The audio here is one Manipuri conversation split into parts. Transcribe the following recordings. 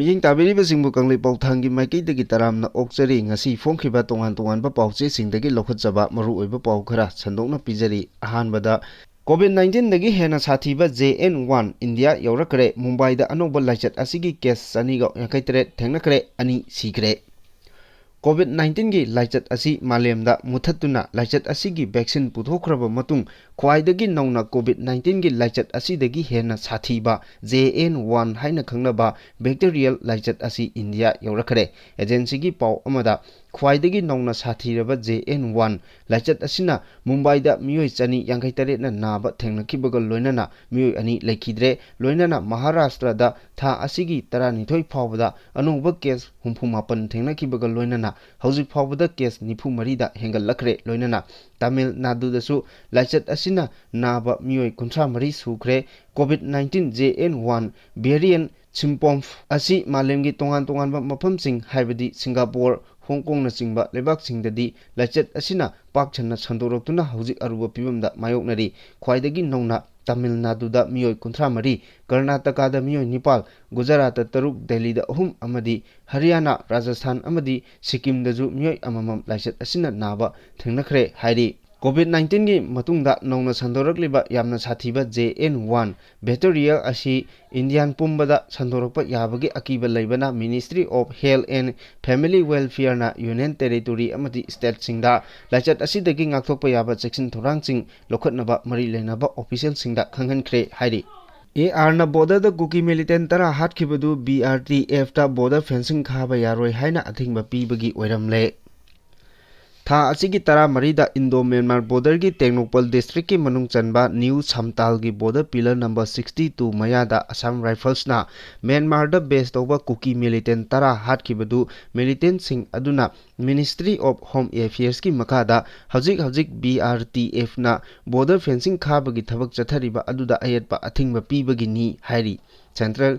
Mijing tabiri singbu kangli pauthangi maiki degi taramna okjari ngasi phongkhiba tongan pauche singdagi lokhatjaba maru oiba pau khara chandokna pijari ahanbada COVID-19 dagi hena sathiba JN1 India yaurakre Mumbai da anoba lachat asigi case saniga yakaitre thengnakre ani sikre COVID-19 gi lachat asi malemda muthatuna lachat asigi vaccine puthokraba matung khwaidagi nauna COVID-19 gi lachat asi dagi hena sathiba JN1 haina khangnaba bacterial lachat asi India yaurakre agency gi pau amada khwaidagi nauna sathiraba JN1 lachat asina Mumbai da miyoi chani yankaitare na naba thengnakibaga loinana miyoi ani lekhidre loinana Maharashtra da tha asigi taranithoi phawbada anuba case humphumapan thengnakibaga loinana hauzik phawbada case nifu marida hengal lakre loinana Tamil Nadu dasu lachat asina naba miyoi kuntra mari sukre COVID-19 JN1 variant Chimpomf asi malemgi tongan ba mafamsing haibadi Singapore Hong Kong na singba lebak singdadi lachat asina pakchanna sandoroktuna hauzik aruba pibamda mayoknari khwaidagi nongna Tamil Nadu da miyoi kuntra mari Karnataka da miyoi Nepal Gujarat da taruk Delhi da ahum amadi Haryana Rajasthan amadi Sikkim da ju miyoi amamam lachat asina naba thengnakre hairi COVID-19 gi matungda nongna sandorakliba yamna sathiba JN1 bacteria asi Indian pumbada sandorakpa yabagi akiba leibana Ministry of Health and Family Welfare na Union Territory amadi state singda lachat asidagi ngakthokpa yaba checksin thorangching lokhatnaba mari lenaba official singda khanghankre hairi AR na border da Kuki militant tara hatkibadu BRTF ta border fencing khaba yaroi haina athingba pibagi oiramle Tha asigi tara marida Indo-Myanmar border gi Teknopal district ki manung chanba New Samtal gi border pillar number 62 mayada Assam Rifles na Myanmar da base toba Kuki militant tara hatkibadu militant sing aduna Ministry of Home Affairs ki makada hajik BRTF na border fencing khaba gi thabak chathariba aduda ayatpa athingba pibagi ni hairi Central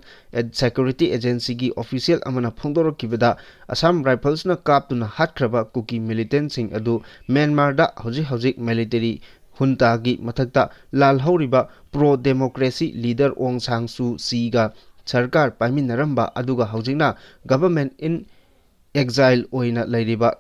Security Agency ki official amana phongdorok kibada Assam Rifles na kaptuna hatkraba Kuki militant sing adu Myanmar da hojik military hunta gi mathakta lal horiba pro democracy leader Aung San Suu Kyi ga sarkar paiminaramba aduga hojikna government in exile oina lairiba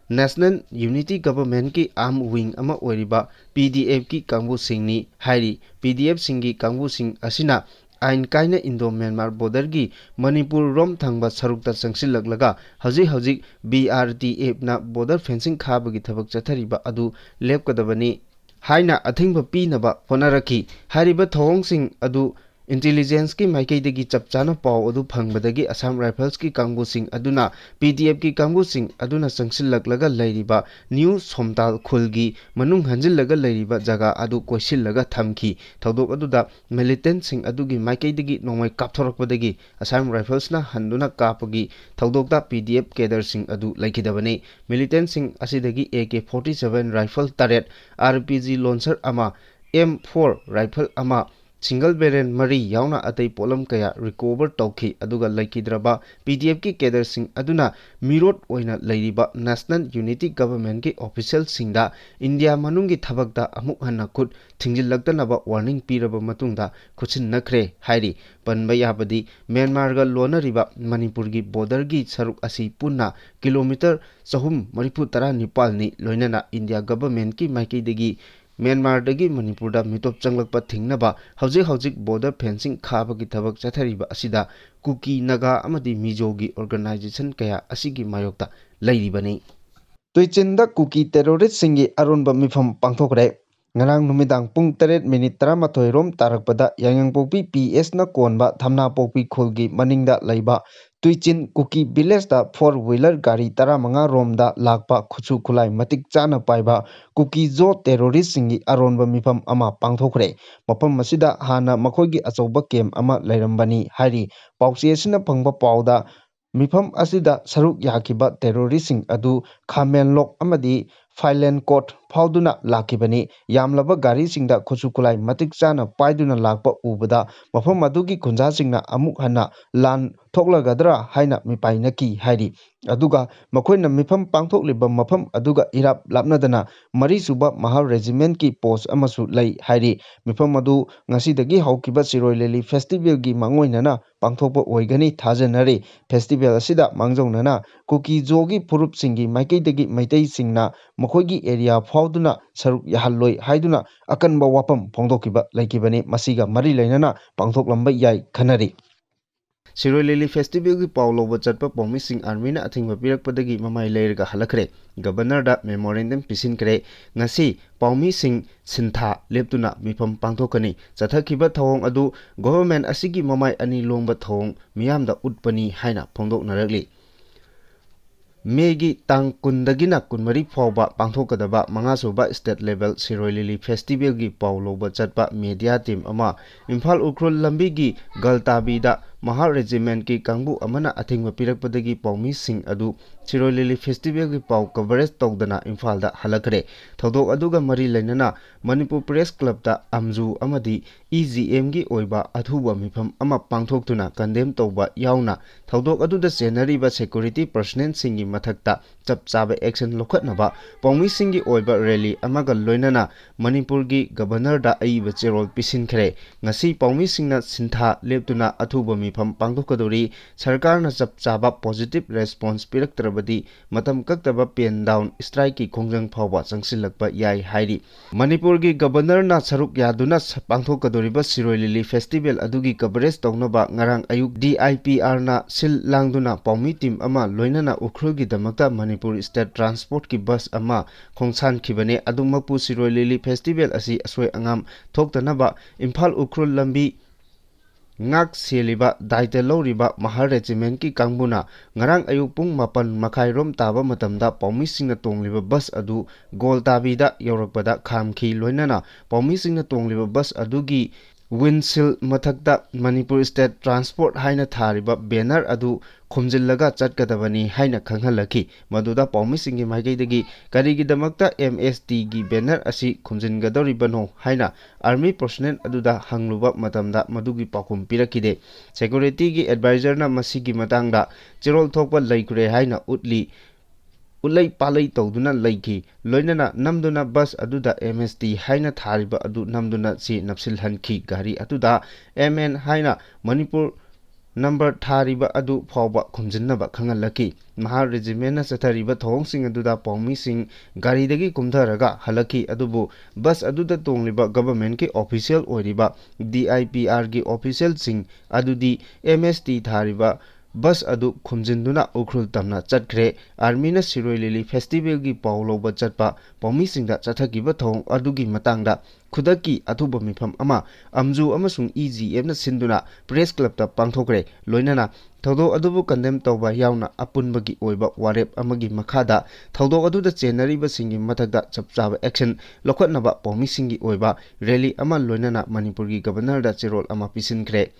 National Unity Government ki arm wing ama oiriba PDF ki kangbu singni hairi PDF singi kangbu sing asina Ain kaina Indo-Myanmar border gi Manipur rom thangba sarukta changsillaklaga hajik BRTF na border fencing khabagi thabak chathariba adu lepkadabani haina athingba pinaba honaraki hariba thawngsing adu Intelligence ki maikaidagi chapchana paw adu phangbadagi Assam Rifles ki kangbu sing aduna PDF ki kangbu sing aduna changsillaklaga lairiba New Somtal khulgi manung hanjillaga lairiba jaga adu koisillaga thamki thodok aduda militant sing adugi maikaidagi nongmai kapthorakpadagi Assam Rifles na handuna kapagi thodokta PDF cadre sing adu laikidabani militant sing asidagi AK-47 rifle turret RPG launcher ama M4 rifle ama Single barrel mari yauna atai polam kaya recover tauki aduga laikidraba PDF ki cadre sing aduna mirot oina lairiba National Unity Government ki official singda India manungi thabakda amuk hanna khut thingjillaktana warning piraba matungda khuchin nakre hairi panba yabadi Myanmar ga lonariba Manipur gi border gi saruk asi punna kilometer 339 ni loinana India government ki maikidagi Myanmar dagi Manipur da mitop changlakpa thingnaba hauzik border fencing khabagi thabak chathariba asida Kuki Naga amadi Mizo gi organization kaya asigi mayokta lairibani Tuichinda Kuki terrorist singi aronba mifam pangthokre ngarang numidang pung 3 minute 13 rom tarakpada yangyangpokpi PS na konba thamna pokpi khulgi maningda laiba Tuichin Kuki village da 4-wheeler gari 15 rom da lakpa khuchu khulai matik chana paiba Kuki zo terrorist singi aronba mifam ama pangthokre mapam masida hana makhogi achauba kem ama lairambani hari pauche sina phangba pauda mifam asida saruk yakiba terrorist sing adu Khamen Lok amadi Fireland Court Fauduna Lakibani Yamlaba Gari Singda Kusukulai Matik Sana Paiduna Lakpa Ubada Mafam Madugi Kunza Singna Amuk Hana Lan Tokla Gadra Haina Mipainaki Haidi Aduga Makwena Mifam Pangtok Liba Mafam Aduga Irap Lapnadana Mari Suba Mahal Regiment Ki Post Amasu Lay Haidi Mifam Madu Ngasidagi Haukiba Siroi Lili Festival Gi Mangoinana Pangtokpa Oigani Tajanari Festival Asida Mangjong Kuki Jogi Purup Singi Maikidagi Maitei Singna Makoigi area Fauduna Saruk Yahaloi Haiduna Akanba Wapam Pongdokiba Laikibani Masiga Mari Lainana Pangtok Lamba Yai Kanari Siroi Lili Festival Gi Paulo Bachatpa Pomi Sing Armina Athing Papirak Padagi Mamai Lairga Halakre Governor da Memorandum Pisin Kre Ngasi Pomi Sing Sintha Leptuna Mipam Pangtokani Chathakiba Thong Adu Government Asigi Mamai Ani Longba Thong Miyamda Utpani Haina Pongdok Naragli Megi Tang Kundagina Kunmari Fauba Pangthokadaba Mangasuba State Level Siroi Lili Festival Gi Paulo Bachatpa Media Team Ama Imphal Ukrul Lambi Gi Galtabida Mahal Regiment Ki Kangbu Amana Athingwa Pirakpadagi Paumi Sing Adu Siroi Lili Festival Gi Pau Coverage Togdana Imphal da Halakre Thodok Aduga Mari Lainana Manipur Press Club da Amju Amadi EGM Gi Oiba Athuba Mifam Ama Pangthoktuna Condemn Toba Yauna Thodok Aduda Senariba Security Personnel Singi Mathakta Chap Chabe Action Lokhatnaba Paumi Singi Oiba Rally Amaga Loinana Manipur Gi Governor da Aiba Cherol Pisin Khre Ngasi Paumi Singna Sintha Leptuna Athuba Mifam Pangthokadori Sarkarna Chap Chaba Positive Response Piraktrabadi Matam Kaktaba Pen Down Strike Ki Khongjang Phawba Changsilakpa Yai Hairi Manipur Gi Governor na Saruk Yaduna Pangthokadoriba Siroi Lili Festival Adugi Coverage Tongnaba Ngarang Ayuk DIPR na Sil Langduna Paumi Team Ama Loinana Ukrul Gi Damakta Manipur State Transport Ki Bus Ama Khongsan Khibane Adumapu Siroi Lili Festival Asi Asoi Angam Thoktanaba Imphal Ukrul Lambi Ngak Seliba Daita Loriba Mahal Regiment Ki Kangbuna Ngarang Ayuk Pung Mapan Makhairom Taba Matamda Paumi Singna Tongliba Bus Adu Gol Tabida Yorakpada Khamki Loinana Paumi Singna Tongliba Bus Adugi Windshield Mathakta Manipur State Transport Haina Thariba Banner Adu Khumjillaga Chatkadabani Haina Khanghalaki Maduda Paumi Singi Maikaidagi Karigidamakta MST Gi Banner Asi Khumjingadoribano Haina Army Personnel Aduda Hangluba Matamda Madugi Pakum Pirakide Security Gi Advisor na Masigi Matangda Chirol Thokpa Laikure Haina Utli Ulai Palai Toduna Laiki Loinana Namduna Bus Aduda MST Haina Thariba Adu Namduna Si Napsil Hanki Gari Aduda MN Haina Manipur Number Thariba Adu Phawba Khumjinnaba Khangalaki Mahal Regiment Sathariba Thong Sing Aduda Paumi Sing Gari Dagi Kumtharaga Halaki Adubu Bus Aduda Tongliba Government Ki Official Oiriba DIPR Ki Official Sing Adudi MST Thariba Bus Adu Khumjinduna Ukrul Tamna Chatkre Armina Siroi Lili Festival Gi Paulo Bachatpa Paumi Singda Chathakiba Thong Adugi Matangda Khudaki Athuba Mifam Ama Amju Amasung EGM na Sinduna Press Club ta Pangthokre Loinana Thodo Adubu Condemn Toba Yauna Apunbagi Oiba Warep Amagi Makhada Thodo Aduda Chenariba Singi Mathakda Chapchaba Action Lokhatnaba Paumi Singi Oiba Rally Ama Loinana Manipur Gi Governor da Cherol Ama Pisinkre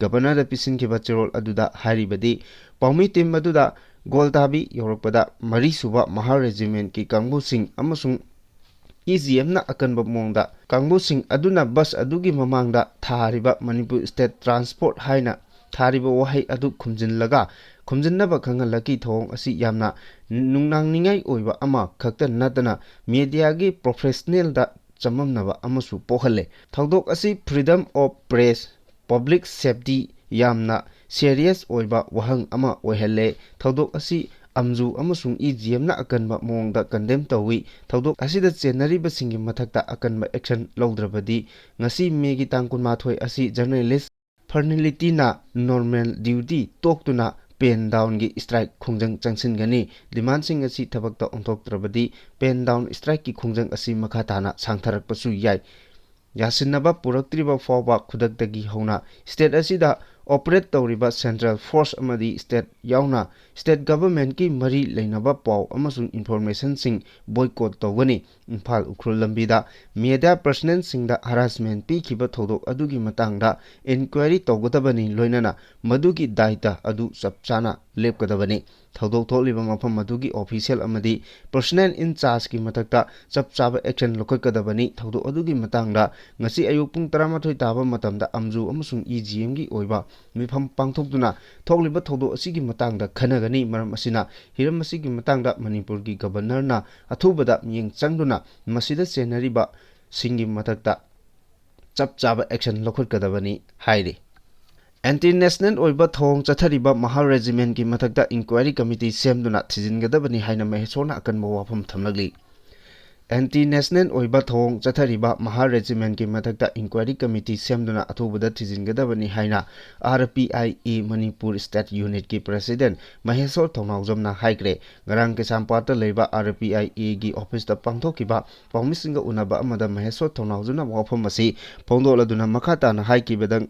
Governor da Pisin Kiba Cherol Aduda Haribadi Paumi Team Aduda Goltabi Yorakpada Mari Suba Mahal Regiment Ki Kangbu Sing Amasung EGM na Akanba Mongda Kangbu Sing Aduna Bus Adugi Mamangda Thariba Manipur State Transport Haina Thariba Wahai Adu Khumjinlaga Khumjinnaba Khangalaki Thong Asi Yamna Nungnangningai Oiba Ama Khakta Natana Media Gi Professional da Chamamnaba Amasu Pohale Thodok Asi Freedom of Press Public Safety Yamna Serious Oiba Wahang Ama Oihale Thodok Asi Amju Amasung EGM na Akanba Mongda Condemn Tawi Thodok Asida Chenariba Singi Mathakta Akanba Action Logdrabadi Ngasi Megi Tangkun Mathoi Asi Journalist Fernality na Normal Duty Toktuna Pen Down Gi Strike Khongjang Changsin Gani Demand Sing Asi Thabakta Onthoktrabadi Pen Down Strike Ki Khongjang Asi Makhatana Sangtharakpasu Yai Yasinaba Puraktriba Fawba Khudaktagi Hauna State Asida Operate Tauriba Central Force Amadi State Yauna State Government Ki Mari Lainaba Pau Amasung Information Sing Boycott Tawani Imphal Ukrul Lambida Media Personnel Singda Harassment Pi Kiba Thodok Adugi Matangda Inquiry Tawgadabani Loinana Madugi Daita Adu Sapchana Lepkadabani ꯊꯧꯗꯣꯛ ꯊꯣꯛꯂꯤꯕ ꯃꯐꯝ ꯑꯗꯨꯒꯤ ꯑꯣꯐꯤꯁꯤꯌꯦꯜ ꯑꯃꯗꯤ ꯄꯔꯁꯣꯅꯦꯜ ꯏꯟ ꯆꯥꯔꯖꯀꯤ ꯃꯊꯛꯇ ꯆꯞ ꯆꯥꯕ ꯑꯦꯛꯁꯟ ꯂꯧꯈꯠꯀꯗꯕꯅꯤ ꯊꯧꯗꯣꯛ ꯑꯗꯨꯒꯤ ꯃꯇꯥꯡꯗ ꯉꯁꯤ ꯑꯌꯨꯛ ꯄꯨꯡ 11 ꯇꯥꯕ ꯃꯇꯝꯗ ꯑꯝꯖꯨ ꯑꯃꯁꯨꯡ EGMꯒꯤ ꯑꯣꯏꯕ ꯃꯤꯐꯝ ꯄꯥꯡꯊꯣꯛꯇꯨꯅ ꯊꯣꯛꯂꯤꯕ ꯊꯧꯗꯣꯛ ꯑꯁꯤꯒꯤ ꯃꯇꯥꯡꯗ ꯈꯟꯅꯒꯅꯤ ꯃꯔꯝ ꯑꯁꯤꯅ ꯍꯤꯔꯝ ꯑꯁꯤꯒꯤ ꯃꯇꯥꯡꯗ ꯃꯅꯤꯄꯨꯔꯒꯤ ꯒꯕꯔꯅꯔꯅ ꯑꯊꯨꯕꯗ ꯃꯤꯠꯌꯦꯡ ꯆꯪꯗꯨꯅ ꯃꯁꯤꯗ ꯆꯦꯟꯅꯔꯤꯕ ꯁꯤꯡꯒꯤ ꯃꯊꯛꯇ ꯆꯞ ꯆꯥꯕ ꯑꯦꯛꯁꯟ ꯂꯧꯈꯠꯀꯗꯕꯅꯤ ꯍꯥꯏꯔꯤ ꯑꯦꯟꯇꯤ ꯅꯦꯁꯅꯦꯜ ꯑꯣꯏꯕ ꯊꯧꯑꯣꯡ ꯆꯠꯊꯔꯤꯕ ꯃꯍꯥ ꯔꯦꯖꯤꯃꯦꯟꯠꯀꯤ ꯃꯊꯛꯇ ꯏꯟꯀ꯭ꯋꯥꯏꯔꯤ ꯀꯃꯤꯇꯤ ꯁꯦꯝꯗꯨꯅ ꯊꯤꯖꯤꯟꯒꯗꯕꯅꯤ ꯍꯥꯏꯅ ꯃꯍꯦꯁꯣꯔꯅ ꯑꯀꯟꯕ ꯋꯥꯐꯝ ꯊꯝꯂꯛꯂꯤ ꯑꯦꯟꯇꯤ ꯅꯦꯁꯅꯦꯜ ꯑꯣꯏꯕ ꯊꯧꯑꯣꯡ ꯆꯠꯊꯔꯤꯕ ꯃꯍꯥ ꯔꯦꯖꯤꯃꯦꯟꯠꯀꯤ ꯃꯊꯛꯇ ꯏꯟꯀ꯭ꯋꯥꯏꯔꯤ ꯀꯃꯤꯇꯤ ꯁꯦꯝꯗꯨꯅ ꯑꯊꯨꯕꯗ ꯊꯤꯖꯤꯟꯒꯗꯕꯅꯤ ꯍꯥꯏꯅ RPIE ꯃꯅꯤꯄꯨꯔ ꯁ꯭ꯇꯦꯠ ꯌꯨꯅꯤꯠꯀꯤ ꯄ꯭ꯔꯦꯁꯤꯗꯦꯟꯠ ꯃꯍꯦꯁꯣꯔ ꯊꯧꯅꯥꯎꯖꯝꯅ ꯍꯥꯏꯈ꯭ꯔꯦ ꯉꯔꯥꯡ ꯀꯩꯁꯥꯝꯄꯥꯠꯇ ꯂꯩꯕ RPIEꯒꯤ ꯑꯣꯐꯤꯁꯇ ꯄꯥꯡꯊꯣꯛꯈꯤꯕ ꯄꯥꯎꯃꯤꯁꯤꯡꯒ ꯎꯅꯕ ꯑꯃꯗ ꯃꯍꯦꯁꯣꯔ ꯊꯧꯅꯥꯎꯖꯝꯅ ꯋꯥꯐꯝ ꯑꯁꯤ ꯐꯣꯡꯗꯣꯛꯂꯗꯨꯅ ꯃꯈꯥ ꯇꯥꯅ ꯍꯥꯏꯈꯤꯕꯗ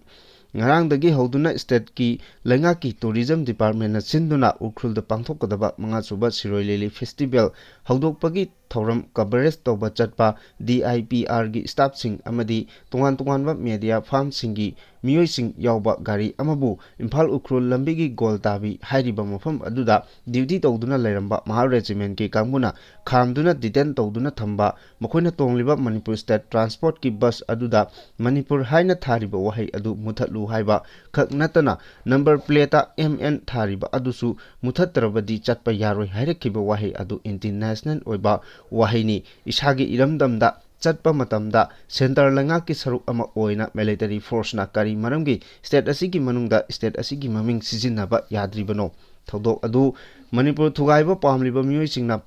ꯉꯔꯥꯡꯗꯒꯤ ꯍꯧꯗꯨꯅ ꯁ꯭ꯇꯦꯠꯀꯤ ꯂꯩꯉꯥꯛꯀꯤ ꯇꯨꯔꯤꯖꯝ ꯗꯤꯄꯥꯔꯠꯃꯦꯟꯠꯅ ꯁꯤꯟꯗꯨꯅ ꯎꯈ꯭ꯔꯨꯜꯗ ꯄꯥꯡꯊꯣꯛꯀꯗꯕ 5ꯁꯨꯕ ꯁꯤꯔꯣꯏ ꯂꯤꯂꯤ ꯐꯦꯁꯇꯤꯚꯦꯜ ꯍꯧꯗꯣꯛꯄꯒꯤ ꯊꯧꯔꯝ ꯀꯚꯔꯦꯖ ꯇꯧꯕ ꯆꯠꯄ DIPRꯒꯤ ꯁ꯭ꯇꯥꯐꯁꯤꯡ ꯑꯃꯗꯤ ꯇꯣꯉꯥꯟ-ꯇꯣꯉꯥꯟꯕ ꯃꯦꯗꯤꯌꯥ ꯐꯥꯔꯝꯁꯤꯡꯒꯤ ꯃꯤꯑꯣꯏꯁꯤꯡ ꯌꯥꯎꯕ ꯒꯥꯔꯤ ꯑꯃꯕꯨ ꯏꯝꯐꯥꯜ ꯎꯈ꯭ꯔꯨꯜ ꯂꯝꯕꯤꯒꯤ ꯒꯣꯜꯇꯥꯕꯤ ꯍꯥꯏꯔꯤꯕ ꯃꯐꯝ ꯑꯗꯨꯗ ꯗ꯭ꯌꯨꯇꯤ ꯇꯧꯗꯨꯅ ꯂꯩꯔꯝꯕ ꯃꯍꯥ ꯔꯦꯖꯤꯃꯦꯟꯠꯀꯤ ꯀꯥꯡꯕꯨꯅ ꯈꯥꯝꯗꯨꯅ ꯗꯤꯇꯦꯟ ꯇꯧꯗꯨꯅ ꯊꯝꯕ ꯃꯈꯣꯏꯅ ꯇꯣꯡꯂꯤꯕ ꯃꯅꯤꯄꯨꯔ ꯁ꯭ꯇꯦꯠ ꯇ꯭ꯔꯥꯟꯁꯄꯣꯔꯠꯀꯤ ꯕꯁ ꯑꯗꯨꯗ ꯃꯅꯤꯄꯨꯔ ꯍꯥꯏꯅ ꯊꯥꯔꯤꯕ ꯋꯥꯍꯩ ꯑꯗꯨ ꯃꯨꯊꯠꯂꯨ ꯍꯥꯏꯕ ꯈꯛ ꯅꯠꯇꯅ ꯅꯝꯕꯔ ꯄ꯭ꯂꯦꯠꯇ MN ꯊꯥꯔꯤꯕ ꯑꯗꯨꯁꯨ ꯃꯨꯊꯠꯇ꯭ꯔꯕꯗꯤ ꯆꯠꯄ ꯌꯥꯔꯣꯏ ꯍꯥꯏꯔꯛꯈꯤꯕ ꯋꯥꯍꯩ ꯑꯗꯨ ꯏꯟꯇꯔꯅꯦꯁꯅꯦꯜ ꯑꯣꯏꯕ ꯋꯥꯍꯩꯅꯤ ꯏꯁꯥꯒꯤ ꯏꯔꯝꯗꯝꯗ ꯆꯠꯄ ꯃꯇꯝꯗ ꯁꯦꯟꯇꯔ ꯂꯩꯉꯥꯛꯀꯤ ꯁꯔꯨꯛ ꯑꯃ ꯑꯣꯏꯅ ꯃꯤꯂꯤꯇꯔꯤ ꯐꯣꯔꯁꯅ ꯀꯔꯤ ꯃꯔꯝꯒꯤ ꯁ꯭ꯇꯦꯠ ꯑꯁꯤꯒꯤ ꯃꯅꯨꯡꯗ ꯁ꯭ꯇꯦꯠ ꯑꯁꯤꯒꯤ ꯃꯃꯤꯡ ꯁꯤꯖꯤꯟꯅꯕ ꯌꯥꯗ꯭ꯔꯤꯕꯅꯣ ꯊꯧꯗꯣꯛ ꯑꯗꯨ ꯃꯅꯤꯄꯨꯔ ꯊꯨꯒꯥꯏꯕ ꯄꯥꯝꯂꯤꯕ ꯃꯤꯑꯣꯏꯁꯤꯡꯅ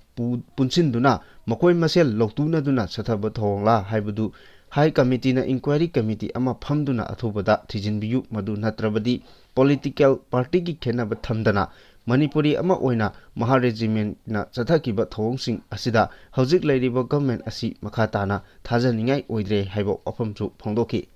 ꯄꯨꯟꯁꯤꯟꯗꯨꯅ ꯃꯈꯣꯏ ꯃꯁꯦꯜ ꯂꯧꯇꯨꯅꯗꯨꯅ ꯆꯠꯊꯕ ꯊꯧꯑꯣꯡꯂꯥ ꯍꯥꯏꯕꯗꯨ ꯍꯥꯏ ꯀꯃꯤꯇꯤꯅ ꯏꯟꯀ꯭ꯋꯥꯏꯔꯤ ꯀꯃꯤꯇꯤ ꯑꯃ ꯐꯝꯗꯨꯅ ꯑꯊꯨꯕꯗ ꯊꯤꯖꯤꯟꯕꯤꯌꯨ ꯃꯗꯨ ꯅꯠꯇ꯭ꯔꯕꯗꯤ ꯄꯣꯂꯤꯇꯤꯀꯦꯜ ꯄꯥꯔꯇꯤꯒꯤ ꯈꯦꯟꯅꯕ ꯊꯝꯗꯅ ꯃꯅꯤꯄꯨꯔꯤ ꯑꯃ ꯑꯣꯏꯅ ꯃꯍꯥ ꯔꯦꯖꯤꯃꯦꯟꯠꯅ ꯆꯠꯊꯈꯤꯕ ꯊꯧꯑꯣꯡꯁꯤꯡ ꯑꯁꯤꯗ ꯍꯧꯖꯤꯛ ꯂꯩꯔꯤꯕ ꯒꯚꯔꯟꯃꯦꯟꯠ ꯑꯁꯤ ꯃꯈꯥ ꯇꯥꯅ ꯊꯥꯖꯅꯤꯡꯉꯥꯏ ꯑꯣꯏꯗ꯭ꯔꯦ ꯍꯥꯏꯕ ꯋꯥꯐꯝꯁꯨ ꯐꯣꯡꯗꯣꯛꯈꯤ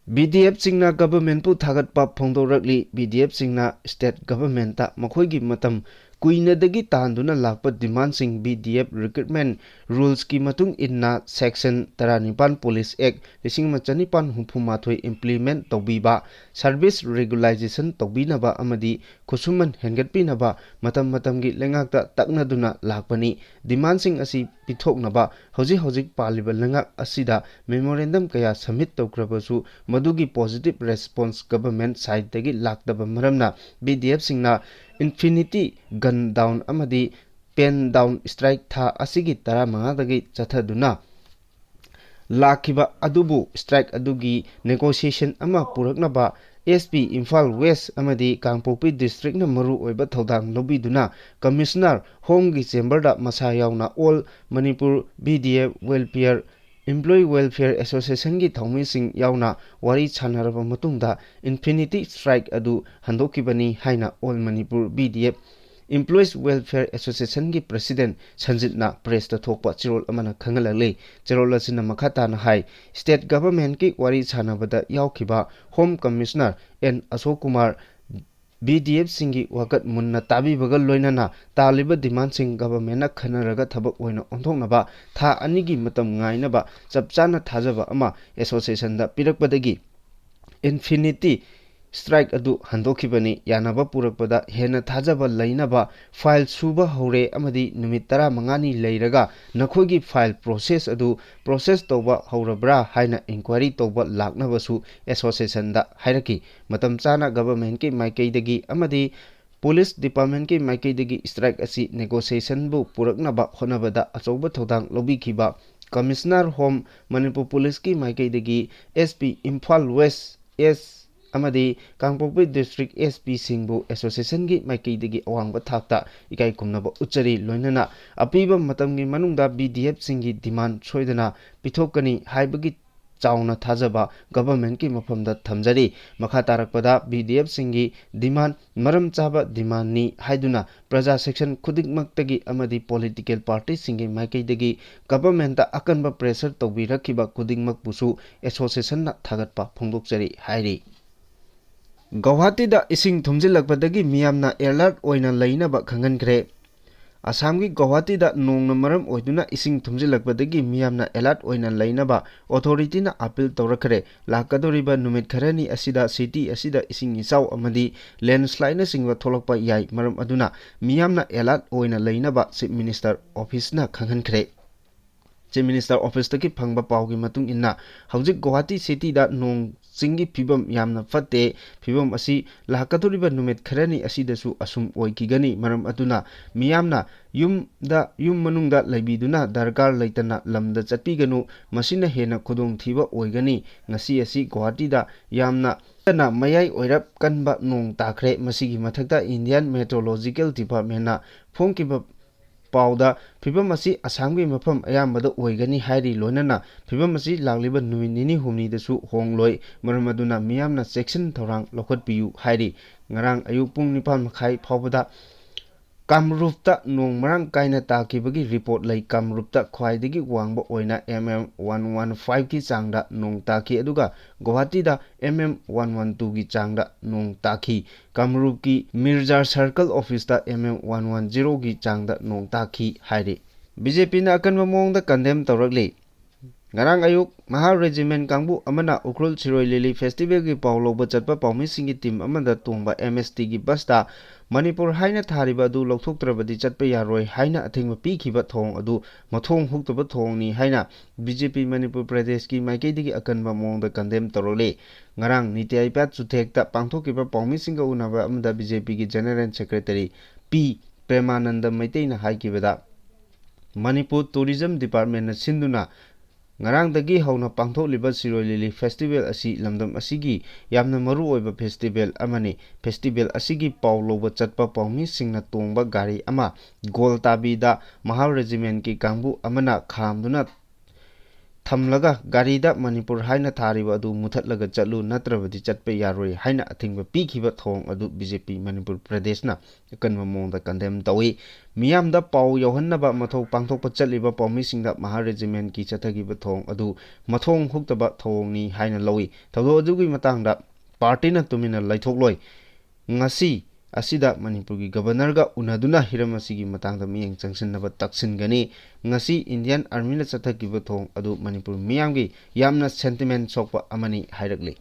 BDFꯁꯤꯡꯅ ꯒꯚꯔꯟꯃꯦꯟꯠꯄꯨ ꯊꯥꯒꯠꯄ ꯐꯣꯡꯗꯣꯛꯂꯛꯂꯤ BDFꯁꯤꯡꯅ ꯁ꯭ꯇꯦꯠ ꯒꯚꯔꯟꯃꯦꯟꯠꯇ ꯃꯈꯣꯏꯒꯤ ꯃꯇꯝ ꯀꯨꯏꯅꯗꯒꯤ ꯇꯥꯟꯗꯨꯅ ꯂꯥꯛꯄ ꯗꯤꯃꯥꯟꯗꯁꯤꯡ BDF ꯔꯤꯀ꯭ꯔꯨꯠꯃꯦꯟꯠ ꯔꯨꯜꯁꯀꯤ ꯃꯇꯨꯡ ꯏꯟꯅ ꯁꯦꯛꯁꯟ 19 ꯄꯨꯂꯤꯁ ꯑꯦꯛ 1964 ꯏꯝꯄ꯭ꯂꯤꯃꯦꯟꯠ ꯇꯧꯕꯤꯕ ꯁꯔꯚꯤꯁ ꯔꯦꯒꯨꯂꯥꯏꯖꯦꯁꯟ ꯇꯧꯕꯤꯅꯕ ꯑꯃꯗꯤ ꯈꯨꯠꯁꯨꯃꯟ ꯍꯦꯟꯒꯠꯄꯤꯅꯕ ꯃꯇꯝ-ꯃꯇꯝꯒꯤ ꯂꯩꯉꯥꯛꯇ ꯇꯛꯅꯗꯨꯅ ꯂꯥꯛꯄꯅꯤ ꯗꯤꯃꯥꯟꯗꯁꯤꯡ ꯑꯁꯤ ꯄꯤꯊꯣꯛꯅꯕ ꯍꯧꯖꯤꯛ ꯄꯥꯜꯂꯤꯕ ꯂꯩꯉꯥꯛ ꯑꯁꯤꯗ ꯃꯦꯃꯣꯔꯦꯟꯗꯝ ꯀꯌꯥ ꯁꯕꯃꯤꯠ ꯇꯧꯈ꯭ꯔꯕꯁꯨ ꯃꯗꯨꯒꯤ ꯄꯣꯖꯤꯇꯤꯚ ꯔꯦꯁꯄꯣꯟꯁ ꯒꯚꯔꯟꯃꯦꯟꯠ ꯁꯥꯏꯠꯇꯒꯤ ꯂꯥꯛꯇꯕ ꯃꯔꯝꯅ BDFꯁꯤꯡꯅ ꯏꯟꯐꯤꯅꯤꯇꯤ ꯒꯟ ꯗꯥꯎꯟ ꯑꯃꯗꯤ ꯄꯦꯟ ꯗꯥꯎꯟ ꯁ꯭ꯇ꯭ꯔꯥꯏꯛ ꯊꯥ ꯑꯁꯤꯒꯤ 15ꯗꯒꯤ ꯆꯠꯊꯗꯨꯅ ꯂꯥꯛꯈꯤꯕ ꯑꯗꯨꯕꯨ ꯁ꯭ꯇ꯭ꯔꯥꯏꯛ ꯑꯗꯨꯒꯤ ꯅꯦꯒꯣꯁꯤꯌꯦꯁꯟ ꯑꯃ ꯄꯨꯔꯛꯅꯕ SP ꯏꯝꯐꯥꯜ ꯋꯦꯁ ꯑꯃꯗꯤ ꯀꯥꯡꯄꯣꯛꯄꯤ ꯗꯤꯁꯇ꯭ꯔꯤꯛꯅ ꯃꯔꯨꯑꯣꯏꯕ ꯊꯧꯗꯥꯡ ꯂꯧꯕꯤꯗꯨꯅ ꯀꯃꯤꯁꯅꯔ ꯍꯣꯝꯒꯤ ꯆꯦꯝꯕꯔꯗ ꯃꯁꯥ ꯌꯥꯎꯅ all Manipur BDF welfare employee welfare ꯑꯦꯁꯣꯁꯤꯌꯦꯁꯟꯒꯤ ꯊꯧꯃꯤꯁꯤꯡ ꯌꯥꯎꯅ ꯋꯥꯔꯤ ꯁꯥꯅꯔꯕ ꯃꯇꯨꯡꯗ ꯏꯟꯐꯤꯅꯤꯇꯤ ꯁ꯭ꯇ꯭ꯔꯥꯏꯛ ꯑꯗꯨ ꯍꯟꯗꯣꯛꯈꯤꯕꯅꯤ ꯍꯥꯏꯅ all Manipur BDF employees welfare ꯑꯦꯁꯣꯁꯤꯌꯦꯁꯟꯒꯤ ꯄ꯭ꯔꯦꯁꯤꯗꯦꯟꯠ ꯁꯟꯖꯤꯠꯅ ꯄ꯭ꯔꯦꯁꯇ ꯊꯣꯛꯄ ꯆꯦꯔꯣꯜ ꯑꯃꯅ ꯈꯪꯍꯜꯂꯛꯂꯤ ꯆꯦꯔꯣꯜ ꯑꯁꯤꯅ ꯃꯈꯥ ꯇꯥꯅ ꯍꯥꯏ ꯁ꯭ꯇꯦꯠ ꯒꯚꯔꯟꯃꯦꯟꯠꯀꯤ ꯋꯥꯔꯤ ꯁꯥꯅꯕꯗ ꯌꯥꯎꯈꯤꯕ ꯍꯣꯝ ꯀꯃꯤꯁꯅꯔ N ꯑꯁꯣꯛ ꯀꯨꯃꯥꯔ BDFꯁꯤꯡꯒꯤ ꯋꯥꯀꯠ ꯃꯨꯟꯅ ꯇꯥꯕꯤꯕꯒ ꯂꯣꯏꯅꯅ ꯇꯥꯜꯂꯤꯕ ꯗꯤꯃꯥꯟꯗꯁꯤꯡ ꯒꯚꯔꯟꯃꯦꯟꯠꯅ ꯈꯟꯅꯔꯒ ꯊꯕꯛ ꯑꯣꯏꯅ ꯑꯣꯟꯊꯣꯛꯅꯕ ꯊꯥ 2ꯒꯤ ꯃꯇꯝ ꯉꯥꯏꯅꯕ ꯆꯞ ꯆꯥꯅ ꯊꯥꯖꯕ ꯑꯃ ꯑꯦꯁꯣꯁꯤꯌꯦꯁꯟꯗ ꯄꯤꯔꯛꯄꯗꯒꯤ ꯏꯟꯐꯤꯅꯤꯇꯤ ꯁ꯭ꯇ꯭ꯔꯥꯏꯛ ꯑꯗꯨ ꯍꯟꯗꯣꯛꯈꯤꯕꯅꯤ ꯌꯥꯅꯕ ꯄꯨꯔꯛꯄꯗ ꯍꯦꯟꯅ ꯊꯥꯖꯕ ꯂꯩꯅꯕ ꯐꯥꯏꯜ ꯁꯨꯕ ꯍꯧꯔꯦ ꯑꯃꯗꯤ ꯅꯨꯃꯤꯠ 15ꯅꯤ ꯂꯩꯔꯒ ꯅꯈꯣꯏꯒꯤ ꯐꯥꯏꯜ ꯄ꯭ꯔꯣꯁꯦꯁ ꯑꯗꯨ ꯄ꯭ꯔꯣꯁꯦꯁ ꯇꯧꯕ ꯍꯧꯔꯕ꯭ꯔꯥ ꯍꯥꯏꯅ ꯏꯟꯀ꯭ꯋꯥꯏꯔꯤ ꯇꯧꯕ ꯂꯥꯛꯅꯕꯁꯨ ꯑꯦꯁꯣꯁꯤꯌꯦꯁꯟꯗ ꯍꯥꯏꯔꯛꯈꯤ ꯃꯇꯝ ꯆꯥꯅ ꯒꯚꯔꯟꯃꯦꯟꯠꯀꯤ ꯃꯥꯏꯀꯩꯗꯒꯤ ꯑꯃꯗꯤ ꯄꯨꯂꯤꯁ ꯗꯤꯄꯥꯔꯠꯃꯦꯟꯠꯀꯤ ꯃꯥꯏꯀꯩꯗꯒꯤ ꯁ꯭ꯇ꯭ꯔꯥꯏꯛ ꯑꯁꯤ ꯅꯦꯒꯣꯁꯤꯌꯦꯁꯟꯕꯨ ꯄꯨꯔꯛꯅꯕ ꯍꯣꯠꯅꯕꯗ ꯑꯆꯧꯕ ꯊꯧꯗꯥꯡ ꯂꯧꯕꯤꯈꯤꯕ ꯀꯃꯤꯁꯅꯔ ꯍꯣꯝ ꯃꯅꯤꯄꯨꯔ ꯄꯨꯂꯤꯁꯀꯤ ꯃꯥꯏꯀꯩꯗꯒꯤ SP ꯏꯝꯐꯥꯜ ꯋꯦꯁ ꯑꯃꯗꯤ ꯀꯥꯡꯄꯣꯛꯄꯤ ꯗꯤꯁꯇ꯭ꯔꯤꯛ SPꯁꯤꯡꯕꯨ ꯑꯦꯁꯣꯁꯤꯌꯦꯁꯟꯒꯤ ꯃꯥꯏꯀꯩꯗꯒꯤ ꯑꯋꯥꯡꯕ ꯊꯥꯛꯇ ꯏꯀꯥꯏ ꯈꯨꯝꯅꯕ ꯎꯠꯆꯔꯤ ꯂꯣꯏꯅꯅ ꯑꯄꯤꯕ ꯃꯇꯝꯒꯤ ꯃꯅꯨꯡꯗ BDFꯁꯤꯡꯒꯤ ꯗꯤꯃꯥꯟꯗ ꯁꯣꯏꯗꯅ ꯄꯤꯊꯣꯛꯀꯅꯤ ꯍꯥꯏꯕꯒꯤ ꯆꯥꯎꯅ ꯊꯥꯖꯕ ꯒꯚꯔꯟꯃꯦꯟꯠꯀꯤ ꯃꯐꯝꯗ ꯊꯝꯖꯔꯤ ꯃꯈꯥ ꯇꯥꯔꯛꯄꯗ BDFꯁꯤꯡꯒꯤ ꯗꯤꯃꯥꯟꯗ ꯃꯔꯝ ꯆꯥꯕ ꯗꯤꯃꯥꯟꯗꯅꯤ ꯍꯥꯏꯗꯨꯅ ꯄ꯭ꯔꯖꯥ ꯁꯦꯛꯁꯟ ꯈꯨꯗꯤꯡꯃꯛꯇꯒꯤ ꯑꯃꯗꯤ ꯄꯣꯂꯤꯇꯤꯀꯦꯜ ꯄꯥꯔꯇꯤꯁꯤꯡꯒꯤ ꯃꯥꯏꯀꯩꯗꯒꯤ ꯒꯚꯔꯟꯃꯦꯟꯠꯇ ꯑꯀꯟꯕ ꯄ꯭ꯔꯦꯁꯔ ꯇꯧꯕꯤꯔꯛꯈꯤꯕ ꯈꯨꯗꯤꯡꯃꯛꯄꯨꯁꯨ ꯑꯦꯁꯣꯁꯤꯌꯦꯁꯟꯅ ꯊꯥꯒꯠꯄ ꯐꯣꯡꯗꯣꯛꯆꯔꯤ ꯍꯥꯏꯔꯤ ꯒꯧꯍꯥꯇꯤꯗ ꯏꯁꯤꯡ ꯊꯨꯝꯖꯤꯜꯂꯛꯄꯗꯒꯤ ꯃꯤꯌꯥꯝꯅ ꯑꯦꯂꯔꯠ ꯑꯣꯏꯅ ꯂꯩꯅꯕ ꯈꯪꯍꯟꯈ꯭ꯔꯦ Assamgi Guwahati nong maram oiduna ising thumjilakpadagi miyamna alert oina lainaba authority na appeal tawrakre lakadoriba numit kharani asida city asida ising isau amadi landslide na singwa tholokpa yai maram aduna miyamna alert oina lainaba chief minister office na khanghankhre Chief Minister Office taki phangba pawgi matung inna hawjik Guwahati city da nong singi phibam yamna fatte phibam asi lahakadoriba numit kharani asidasu asum oikigani maram aduna miyamna yum manungda laibiduna darkar laitana lamda chatpiganu masina hena khudong thiba oigani ngasi asi Guwahati da yamna na mayai oirap kanba nong takhre masigi mathakta Indian Meteorological Department na phongkiba Pauda, Pibamasi, Assamgi Mapam, Ayamada, Oigani, Hari, Lonana, Pibamasi, Lagliba, Nuini, Humni, the Su, Hong Loi, Maramaduna, Miamna, Section, Torang, Lokot Piu, Hari, Narang, Ayupung Nipan, Kai, Pauda, Kamrupta, Nong Marang Kaina Taki, Bagi report like Kamrupta, Kwaidigi, Wangbo, Oina, MM115 ki Changda, Nong Taki, Eduga, Guwahati da MM112 ki Changda, Nong Taki, Kamrup ki Mirzar Circle Office da MM110 ki Changda, Nong Taki, Hari. BJP na akan mamong da condemn tawrakli. Ngarang ayuk Maha Regiment Kangbu amana Ukrul Chiroi Lili Festival ki Paulo Bachatpa Paumi Singi team amanda tungba MST ki basta Manipur haina thariba adu lokthoktrabadi chatpa yaroi haina athingma pikhiba thong adu mathong huktaba thong ni haina BJP Manipur Pradesh ki maikeidigi akanba mongda condemn torole ngarang Niti Aiyot Chuthekta pangthokiba Paumi Singa unaba amada BJP ki General Secretary P Premananda Maiteina haikibada Manipur Tourism Department na sinduna Ngarang dagi hauna pangthokliba Siroi Lili Festival asi lamdam asigi yamna maru oiba festival amani festival asigi pauloba chatpa paumi singna tongba gari ama Goltabi da Maha Regiment ki kangbu amana khamduna thamlaga gari da Manipur haina thariba adu muthatlaga chatlu natrabadi chatpa yaroi haina athingba pikhiba thong adu BJP Manipur Pradesh na kanwa mongda condemn tawi Miyam da pau yohannaba mathau pangthokpa chatliba paumi singda Maha Regiment ki chathagiba thong adu mathong huktaba thong ni haina lawi thawdo adugi matangda party na tumina laithokloi ngasi asida Manipur ki governor ga unaduna hiram asigi matangda miyeng changsinnaba taksingani ngasi Indian Army na chathagiba thong adu Manipur miyamgi yamna sentiment sokpa amani hairakli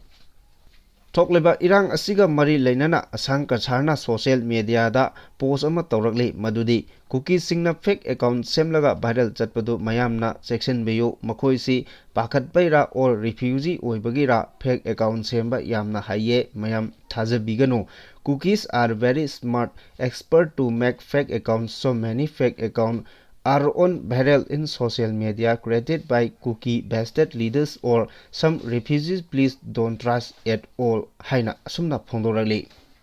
Tokleba irang asiga mari lainana asang kacharna social media da post ama tawrakli madudi cookie singna fake account semlaga viral chatpadu mayamna section beyo makhoi si pakhat paira or refugee oibagira fake account semba yamna haye mayam thajabigano cookies are very smart expert to make fake accounts so many fake account are on viral in social media created by cookie-based leaders or some refugees. Please don't trust at all. Haina sumna phongdorali.